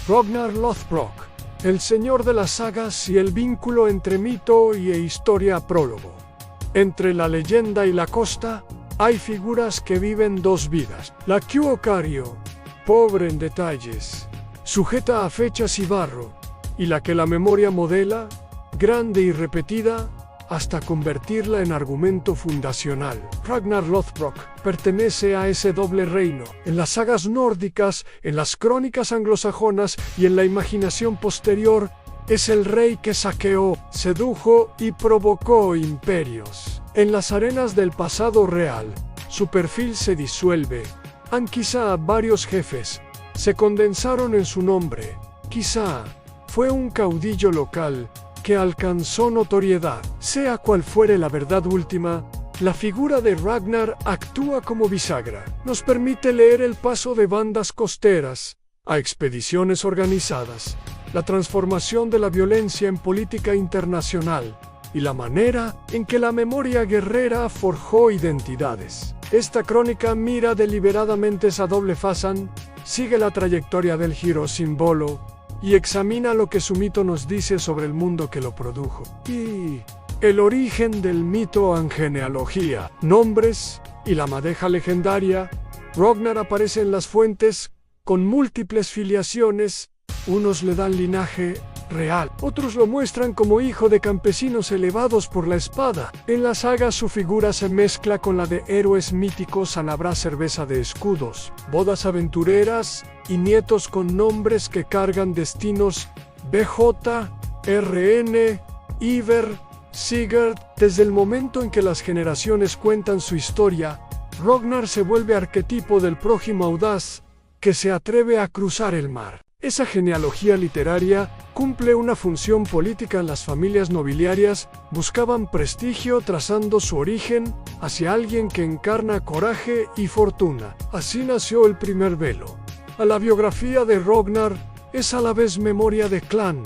Ragnar Lothbrok, el señor de las sagas y el vínculo entre mito y historia. Prólogo. Entre la leyenda y la costa, hay figuras que viven dos vidas. La Kyu-o-Kario, pobre en detalles, sujeta a fechas y barro, y la que la memoria modela, grande y repetida, hasta convertirla en argumento fundacional. Ragnar Lothbrok pertenece a ese doble reino. En las sagas nórdicas, en las crónicas anglosajonas y en la imaginación posterior, es el rey que saqueó, sedujo y provocó imperios. En las arenas del pasado real, su perfil se disuelve. Quizá varios jefes se condensaron en su nombre. Quizá fue un caudillo local que alcanzó notoriedad. Sea cual fuere la verdad última, la figura de Ragnar actúa como bisagra. Nos permite leer el paso de bandas costeras a expediciones organizadas, la transformación de la violencia en política internacional y la manera en que la memoria guerrera forjó identidades. Esta crónica mira deliberadamente esa doble faz, sigue la trayectoria del Hero símbolo y examina lo que su mito nos dice sobre el mundo que lo produjo. Y el origen del mito en genealogía, nombres y la madeja legendaria. Ragnar aparece en las fuentes con múltiples filiaciones. Unos le dan linaje real, otros lo muestran como hijo de campesinos elevados por la espada. En la saga su figura se mezcla con la de héroes míticos. Habrá cerveza de escudos, bodas aventureras y nietos con nombres que cargan destinos. BJ, RN, Iver, Sigurd. Desde el momento en que las generaciones cuentan su historia, Ragnar se vuelve arquetipo del prójimo audaz que se atreve a cruzar el mar. Esa genealogía literaria cumple una función política. En las familias nobiliarias buscaban prestigio trazando su origen hacia alguien que encarna coraje y fortuna. Así nació el primer velo. A la biografía de Ragnar es a la vez memoria de clan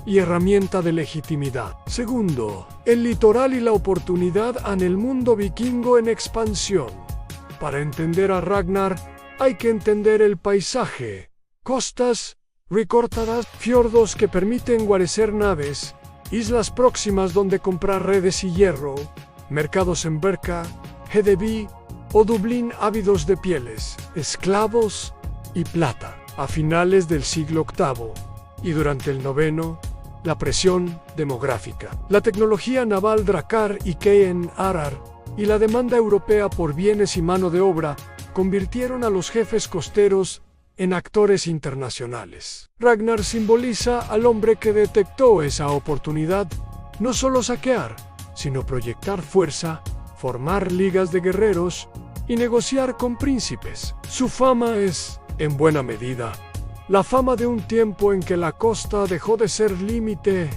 y herramienta de legitimidad. Segundo, el litoral y la oportunidad en el mundo vikingo en expansión. Para entender a Ragnar hay que entender el paisaje. Costas recortadas, fiordos que permiten guarecer naves, islas próximas donde comprar redes y hierro, mercados en Berka, Hedeby o Dublín ávidos de pieles, esclavos y plata. A finales del siglo VIII y durante el IX, la presión demográfica, la tecnología naval Drakkar y Keien Arar y la demanda europea por bienes y mano de obra convirtieron a los jefes costeros en actores internacionales. Ragnar simboliza al hombre que detectó esa oportunidad, no solo saquear, sino proyectar fuerza, formar ligas de guerreros y negociar con príncipes. Su fama es, en buena medida, la fama de un tiempo en que la costa dejó de ser límite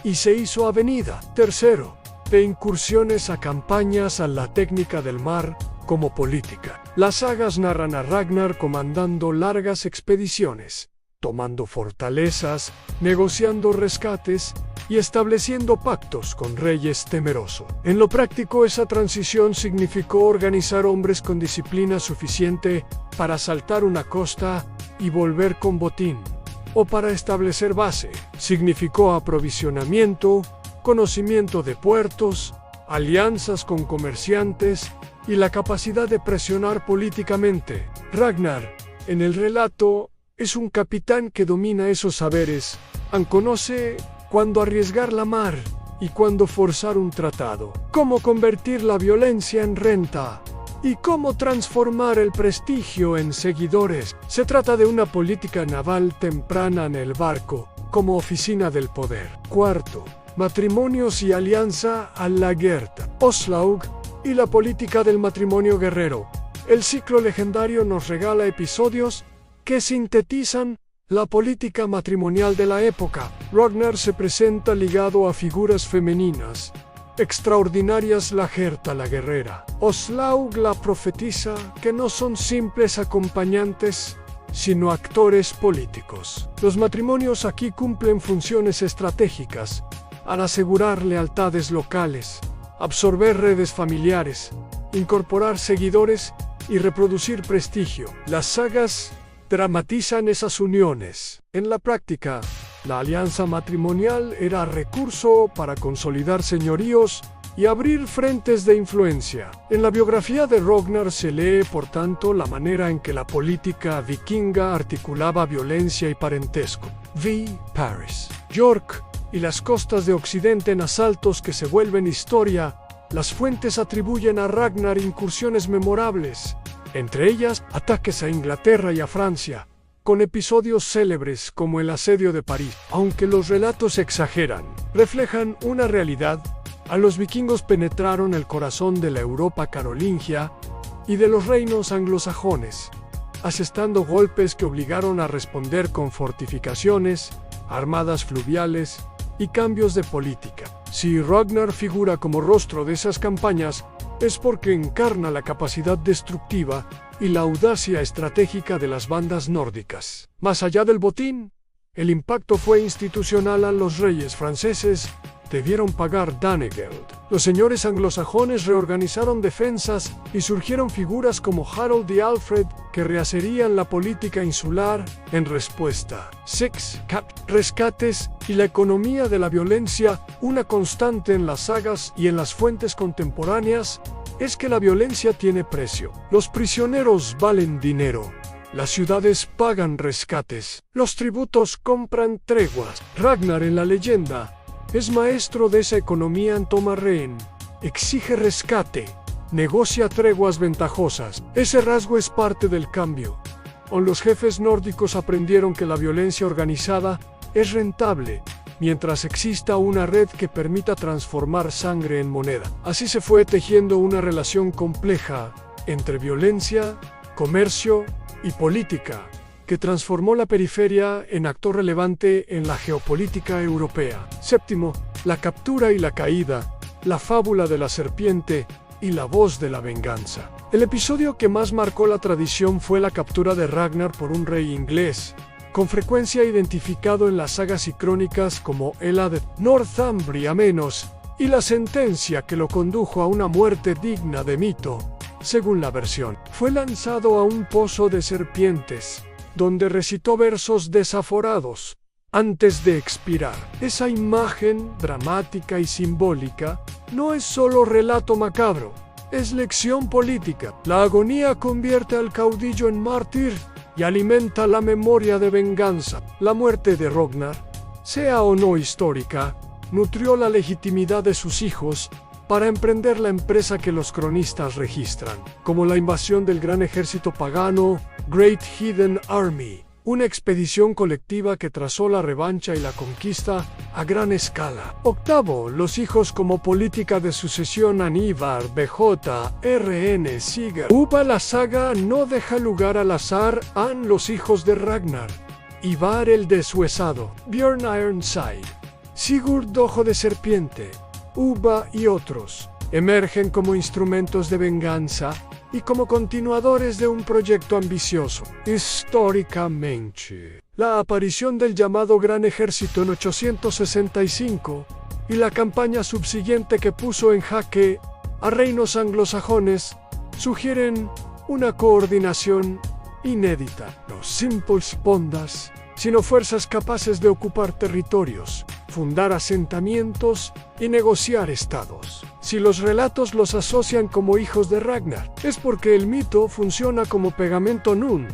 y se hizo avenida. Tercero, de incursiones a campañas a la técnica del mar como política. Las sagas narran a Ragnar comandando largas expediciones, tomando fortalezas, negociando rescates y estableciendo pactos con reyes temerosos. En lo práctico, esa transición significó organizar hombres con disciplina suficiente para asaltar una costa y volver con botín, o para establecer base. Significó aprovisionamiento, conocimiento de puertos, alianzas con comerciantes y la capacidad de presionar políticamente. Ragnar, en el relato, es un capitán que domina esos saberes, conoce cuándo arriesgar la mar y cuándo forzar un tratado, cómo convertir la violencia en renta y cómo transformar el prestigio en seguidores. Se trata de una política naval temprana en el barco, como oficina del poder. Cuarto, matrimonios y alianza a la Gerta. Oslaug y la política del matrimonio guerrero. El ciclo legendario nos regala episodios que sintetizan la política matrimonial de la época. Ragnar se presenta ligado a figuras femeninas extraordinarias: la Gerta, la guerrera, Oslaug, la profetisa, que no son simples acompañantes, sino actores políticos. Los matrimonios aquí cumplen funciones estratégicas al asegurar lealtades locales, absorber redes familiares, incorporar seguidores y reproducir prestigio. Las sagas dramatizan esas uniones. En la práctica, la alianza matrimonial era recurso para consolidar señoríos y abrir frentes de influencia. En la biografía de Ragnar se lee, por tanto, la manera en que la política vikinga articulaba violencia y parentesco. V. Paris. York y las costas de Occidente en asaltos que se vuelven historia. Las fuentes atribuyen a Ragnar incursiones memorables, entre ellas ataques a Inglaterra y a Francia, con episodios célebres como el asedio de París. Aunque los relatos exageran, reflejan una realidad. A los vikingos penetraron el corazón de la Europa carolingia y de los reinos anglosajones, asestando golpes que obligaron a responder con fortificaciones, armadas fluviales y cambios de política. Si Ragnar figura como rostro de esas campañas, es porque encarna la capacidad destructiva y la audacia estratégica de las bandas nórdicas. Más allá del botín, el impacto fue institucional. A los reyes franceses debieron pagar Danegeld. Los señores anglosajones reorganizaron defensas y surgieron figuras como Harold y Alfred que rehacerían la política insular en respuesta. Rescates y la economía de la violencia. Una constante en las sagas y en las fuentes contemporáneas es que la violencia tiene precio. Los prisioneros valen dinero. Las ciudades pagan rescates. Los tributos compran treguas. Ragnar en la leyenda es maestro de esa economía. Toma rehén, exige rescate, negocia treguas ventajosas. Ese rasgo es parte del cambio. Los jefes nórdicos aprendieron que la violencia organizada es rentable, mientras exista una red que permita transformar sangre en moneda. Así se fue tejiendo una relación compleja entre violencia, comercio y política, que transformó la periferia en actor relevante en la geopolítica europea. Séptimo, la captura y la caída, la fábula de la serpiente y la voz de la venganza. El episodio que más marcó la tradición fue la captura de Ragnar por un rey inglés, con frecuencia identificado en las sagas y crónicas como Ela de Northumbria y la sentencia que lo condujo a una muerte digna de mito. Según la versión, fue lanzado a un pozo de serpientes, donde recitó versos desaforados antes de expirar. Esa imagen dramática y simbólica no es solo relato macabro, es lección política. La agonía convierte al caudillo en mártir y alimenta la memoria de venganza. La muerte de Ragnar, sea o no histórica, nutrió la legitimidad de sus hijos para emprender la empresa que los cronistas registran, como la invasión del gran ejército pagano, Great Heathen Army, una expedición colectiva que trazó la revancha y la conquista a gran escala. Octavo, los hijos como política de sucesión. Aníbar, BJ, RN, Sigurd. La saga no deja lugar al azar. Los hijos de Ragnar. Ivar el Desuesado, Björn Ironside, Sigurd Ojo de Serpiente, Ubba y otros emergen como instrumentos de venganza y como continuadores de un proyecto ambicioso. Históricamente, la aparición del llamado Gran Ejército en 865 y la campaña subsiguiente que puso en jaque a reinos anglosajones sugieren una coordinación inédita. No simples pondas, sino fuerzas capaces de ocupar territorios, fundar asentamientos y negociar estados. Si los relatos los asocian como hijos de Ragnar, es porque el mito funciona como pegamento nun,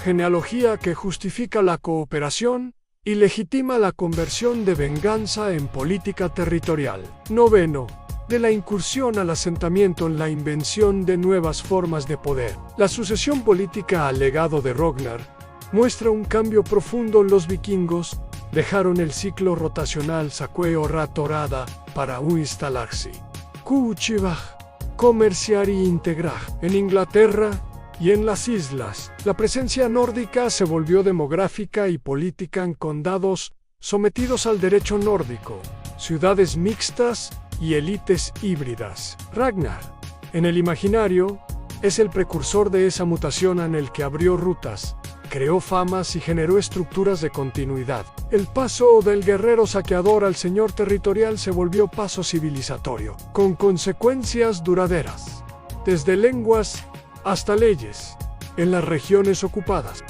genealogía que justifica la cooperación y legitima la conversión de venganza en política territorial. Noveno, de la incursión al asentamiento en la invención de nuevas formas de poder. La sucesión política al legado de Ragnar muestra un cambio profundo. Los vikingos dejaron el ciclo rotacional saqueo ratorada para instalarse. Comerciar y integrar. En Inglaterra y en las islas, la presencia nórdica se volvió demográfica y política en condados sometidos al derecho nórdico, ciudades mixtas y élites híbridas. Ragnar, en el imaginario, es el precursor de esa mutación en el que abrió rutas, creó famas y generó estructuras de continuidad. El paso del guerrero saqueador al señor territorial se volvió paso civilizatorio, con consecuencias duraderas, desde lenguas hasta leyes, en las regiones ocupadas.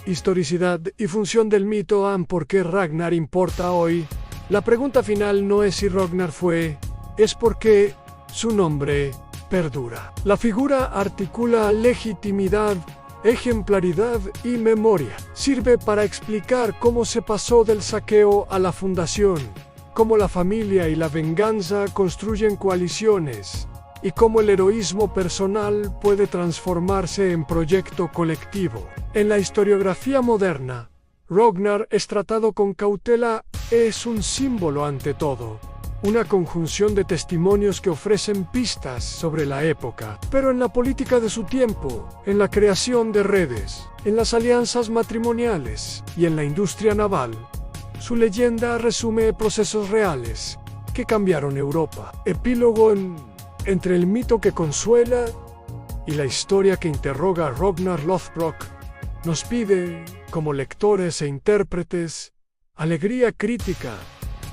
Historicidad y función del mito. ¿Por qué Ragnar importa hoy? La pregunta final no es si Ragnar fue, es por qué su nombre perdura. La figura articula legitimidad, ejemplaridad y memoria. Sirve para explicar cómo se pasó del saqueo a la fundación, cómo la familia y la venganza construyen coaliciones, y cómo el heroísmo personal puede transformarse en proyecto colectivo. En la historiografía moderna, Ragnar es tratado con cautela, es un símbolo ante todo, una conjunción de testimonios que ofrecen pistas sobre la época, pero en la política de su tiempo, en la creación de redes, en las alianzas matrimoniales y en la industria naval, su leyenda resume procesos reales que cambiaron Europa. Epílogo entre el mito que consuela y la historia que interroga. Ragnar Lothbrok nos pide, como lectores e intérpretes, alegría crítica.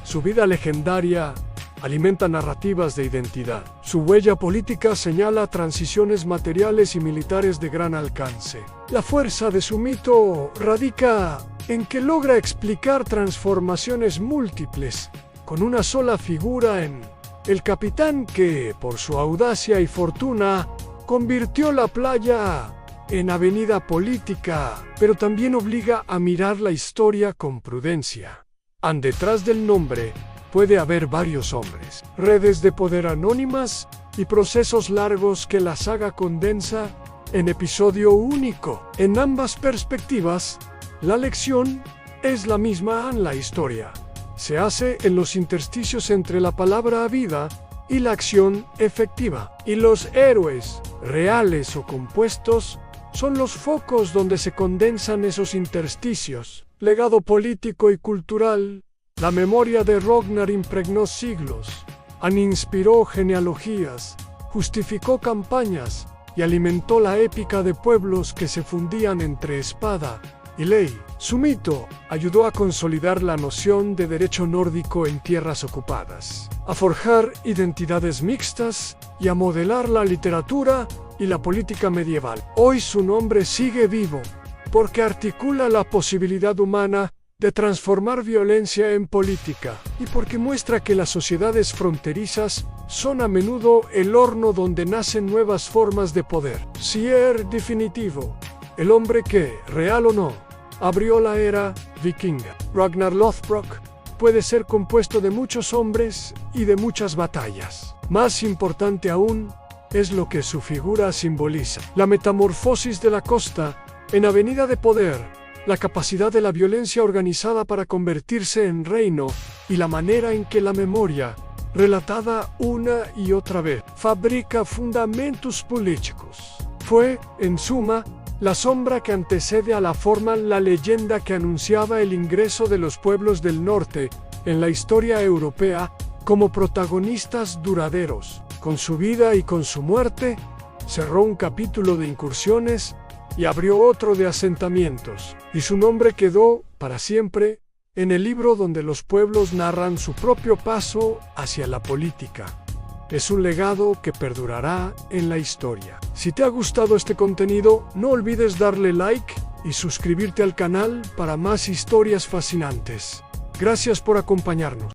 Su vida legendaria alimenta narrativas de identidad. Su huella política señala transiciones materiales y militares de gran alcance. La fuerza de su mito radica en que logra explicar transformaciones múltiples con una sola figura, en el capitán que, por su audacia y fortuna, convirtió la playa en avenida política, pero también obliga a mirar la historia con prudencia. Detrás del nombre puede haber varios hombres, redes de poder anónimas y procesos largos que la saga condensa en episodio único. En ambas perspectivas, la lección es la misma en la historia. Se hace en los intersticios entre la palabra vida y la acción efectiva. Y los héroes, reales o compuestos, son los focos donde se condensan esos intersticios. Legado político y cultural. La memoria de Ragnar impregnó siglos, inspiró genealogías, justificó campañas y alimentó la épica de pueblos que se fundían entre espada y ley. Su mito ayudó a consolidar la noción de derecho nórdico en tierras ocupadas, a forjar identidades mixtas y a modelar la literatura y la política medieval. Hoy su nombre sigue vivo, porque articula la posibilidad humana de transformar violencia en política, y porque muestra que las sociedades fronterizas son a menudo el horno donde nacen nuevas formas de poder. Sier definitivo, el hombre que, real o no, abrió la era vikinga. Ragnar Lothbrok puede ser compuesto de muchos hombres y de muchas batallas. Más importante aún es lo que su figura simboliza. La metamorfosis de la costa en avenida de poder, la capacidad de la violencia organizada para convertirse en reino y la manera en que la memoria, relatada una y otra vez, fabrica fundamentos políticos. Fue, en suma, la sombra que antecede a la forma, la leyenda que anunciaba el ingreso de los pueblos del norte en la historia europea como protagonistas duraderos. Con su vida y con su muerte, cerró un capítulo de incursiones y abrió otro de asentamientos, y su nombre quedó, para siempre, en el libro donde los pueblos narran su propio paso hacia la política. Es un legado que perdurará en la historia. Si te ha gustado este contenido, no olvides darle like y suscribirte al canal para más historias fascinantes. Gracias por acompañarnos.